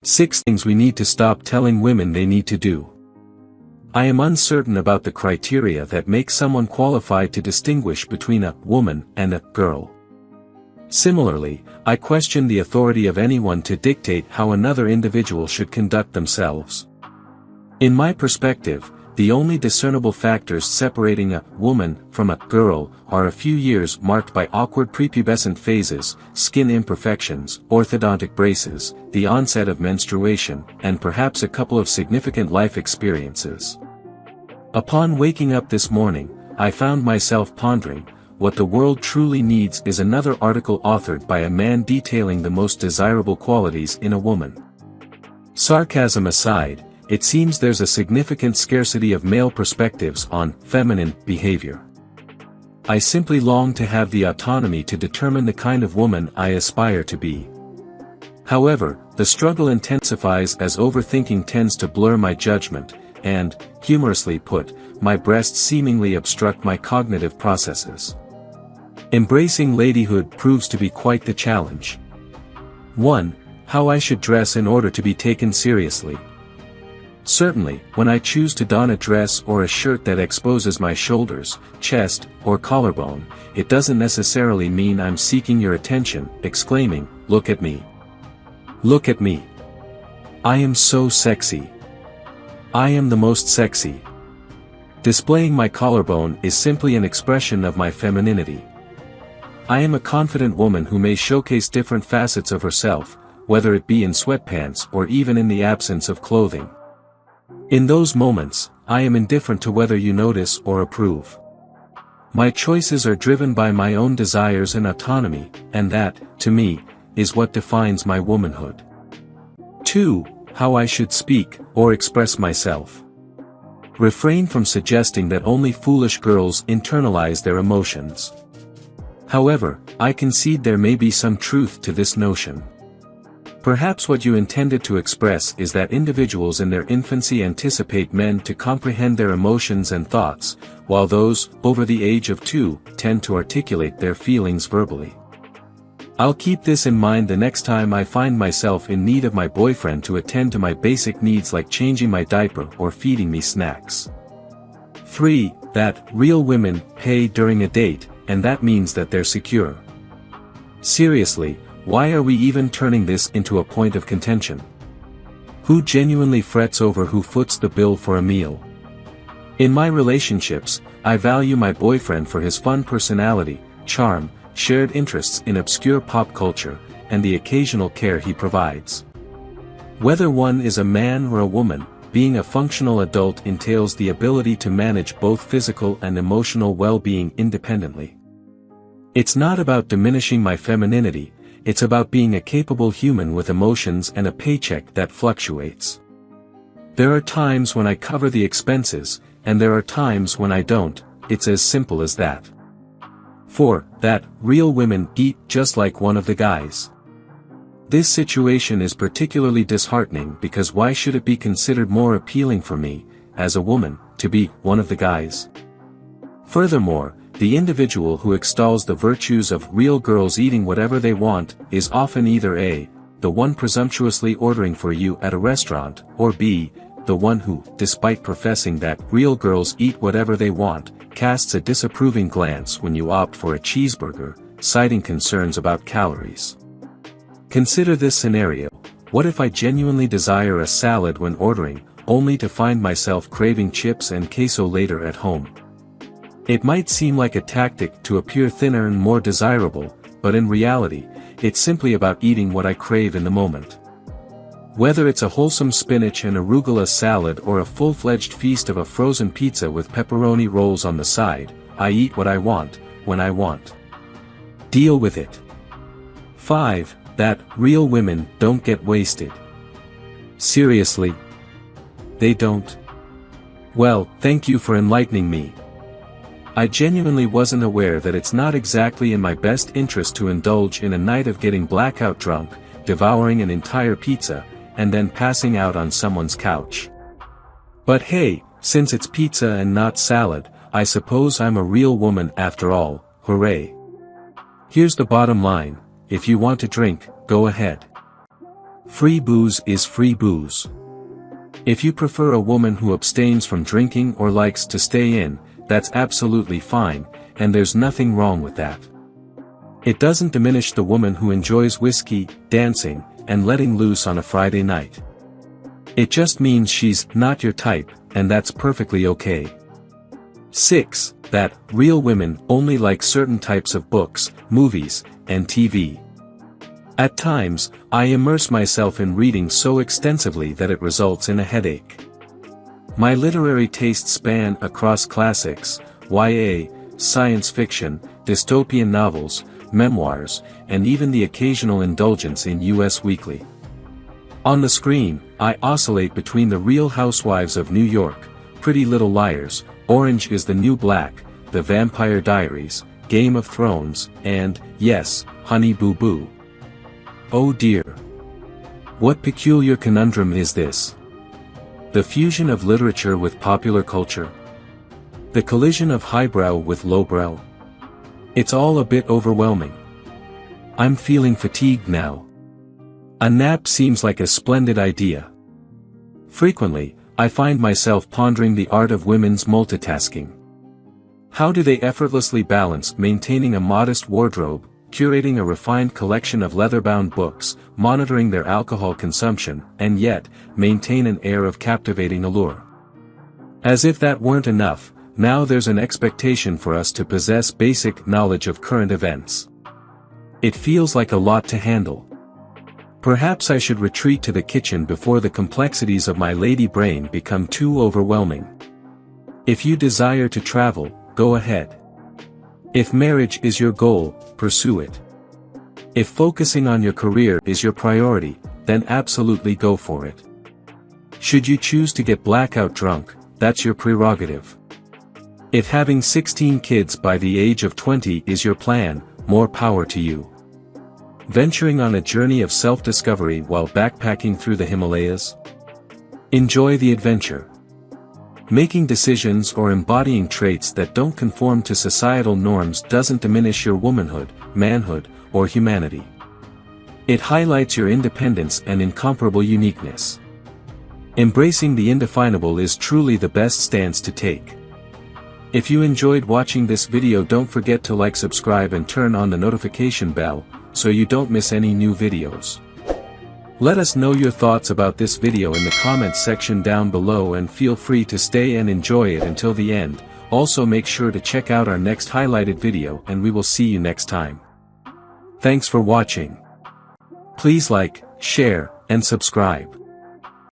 6 things we need to stop telling women they need to do. I am uncertain about the criteria that make someone qualified to distinguish between a woman and a girl. Similarly, I question the authority of anyone to dictate how another individual should conduct themselves. In my perspective, the only discernible factors separating a woman from a girl are a few years marked by awkward prepubescent phases, skin imperfections, orthodontic braces, the onset of menstruation, and perhaps a couple of significant life experiences. Upon waking up this morning, I found myself pondering, what the world truly needs is another article authored by a man detailing the most desirable qualities in a woman. Sarcasm aside, it seems there's a significant scarcity of male perspectives on feminine behavior. I simply long to have the autonomy to determine the kind of woman I aspire to be. However, the struggle intensifies as overthinking tends to blur my judgment, and, humorously put, my breasts seemingly obstruct my cognitive processes. Embracing ladyhood proves to be quite the challenge. 1. How I should dress in order to be taken seriously. Certainly, when I choose to don a dress or a shirt that exposes my shoulders, chest, or collarbone, it doesn't necessarily mean I'm seeking your attention, exclaiming, "Look at me. Look at me. I am so sexy. I am the most sexy." Displaying my collarbone is simply an expression of my femininity. I am a confident woman who may showcase different facets of herself, whether it be in sweatpants or even in the absence of clothing. In those moments, I am indifferent to whether you notice or approve. My choices are driven by my own desires and autonomy, and that, to me, is what defines my womanhood. 2. How I should speak, or express myself. Refrain from suggesting that only foolish girls internalize their emotions. However, I concede there may be some truth to this notion. Perhaps what you intended to express is that individuals in their infancy anticipate men to comprehend their emotions and thoughts, while those, over the age of 2, tend to articulate their feelings verbally. I'll keep this in mind the next time I find myself in need of my boyfriend to attend to my basic needs like changing my diaper or feeding me snacks. 3. That real women pay during a date, and that means that they're secure. Seriously, why are we even turning this into a point of contention? Who genuinely frets over who foots the bill for a meal? In my relationships, I value my boyfriend for his fun personality, charm, shared interests in obscure pop culture, and the occasional care he provides. Whether one is a man or a woman, being a functional adult entails the ability to manage both physical and emotional well-being independently. It's not about diminishing my femininity, it's about being a capable human with emotions and a paycheck that fluctuates. There are times when I cover the expenses, and there are times when I don't, it's as simple as that. 4. That real women eat just like one of the guys. This situation is particularly disheartening because why should it be considered more appealing for me, as a woman, to be one of the guys? Furthermore, the individual who extols the virtues of real girls eating whatever they want is often either A, the one presumptuously ordering for you at a restaurant, or B, the one who, despite professing that real girls eat whatever they want, casts a disapproving glance when you opt for a cheeseburger, citing concerns about calories. Consider this scenario: what if I genuinely desire a salad when ordering, only to find myself craving chips and queso later at home? It might seem like a tactic to appear thinner and more desirable, but in reality, it's simply about eating what I crave in the moment. Whether it's a wholesome spinach and arugula salad or a full-fledged feast of a frozen pizza with pepperoni rolls on the side, I eat what I want, when I want. Deal with it. 5. That real women don't get wasted. Seriously? They don't? Well, thank you for enlightening me. I genuinely wasn't aware that it's not exactly in my best interest to indulge in a night of getting blackout drunk, devouring an entire pizza, and then passing out on someone's couch. But hey, since it's pizza and not salad, I suppose I'm a real woman after all, hooray. Here's the bottom line: if you want to drink, go ahead. Free booze is free booze. If you prefer a woman who abstains from drinking or likes to stay in, that's absolutely fine, and there's nothing wrong with that. It doesn't diminish the woman who enjoys whiskey, dancing, and letting loose on a Friday night. It just means she's not your type, and that's perfectly okay. 6. That real women only like certain types of books, movies, and TV. At times, I immerse myself in reading so extensively that it results in a headache. My literary tastes span across classics, YA, science fiction, dystopian novels, memoirs, and even the occasional indulgence in US Weekly. On the screen, I oscillate between The Real Housewives of New York, Pretty Little Liars, Orange is the New Black, The Vampire Diaries, Game of Thrones, and, yes, Honey Boo Boo. Oh dear. What peculiar conundrum is this? The fusion of literature with popular culture? The collision of highbrow with lowbrow? It's all a bit overwhelming. I'm feeling fatigued now. A nap seems like a splendid idea. Frequently, I find myself pondering the art of women's multitasking. How do they effortlessly balance maintaining a modest wardrobe, curating a refined collection of leather-bound books, monitoring their alcohol consumption, and yet, maintain an air of captivating allure? As if that weren't enough, now there's an expectation for us to possess basic knowledge of current events. It feels like a lot to handle. Perhaps I should retreat to the kitchen before the complexities of my lady brain become too overwhelming. If you desire to travel, go ahead. If marriage is your goal, pursue it. If focusing on your career is your priority, then absolutely go for it. Should you choose to get blackout drunk, that's your prerogative. If having 16 kids by the age of 20 is your plan, more power to you. Venturing on a journey of self-discovery while backpacking through the Himalayas? Enjoy the adventure. Making decisions or embodying traits that don't conform to societal norms doesn't diminish your womanhood, manhood, or humanity. It highlights your independence and incomparable uniqueness. Embracing the indefinable is truly the best stance to take. If you enjoyed watching this video, don't forget to like, subscribe, and turn on the notification bell, so you don't miss any new videos. Let us know your thoughts about this video in the comments section down below, and feel free to stay and enjoy it until the end. Also make sure to check out our next highlighted video, and we will see you next time. Thanks for watching. Please like, share, and subscribe.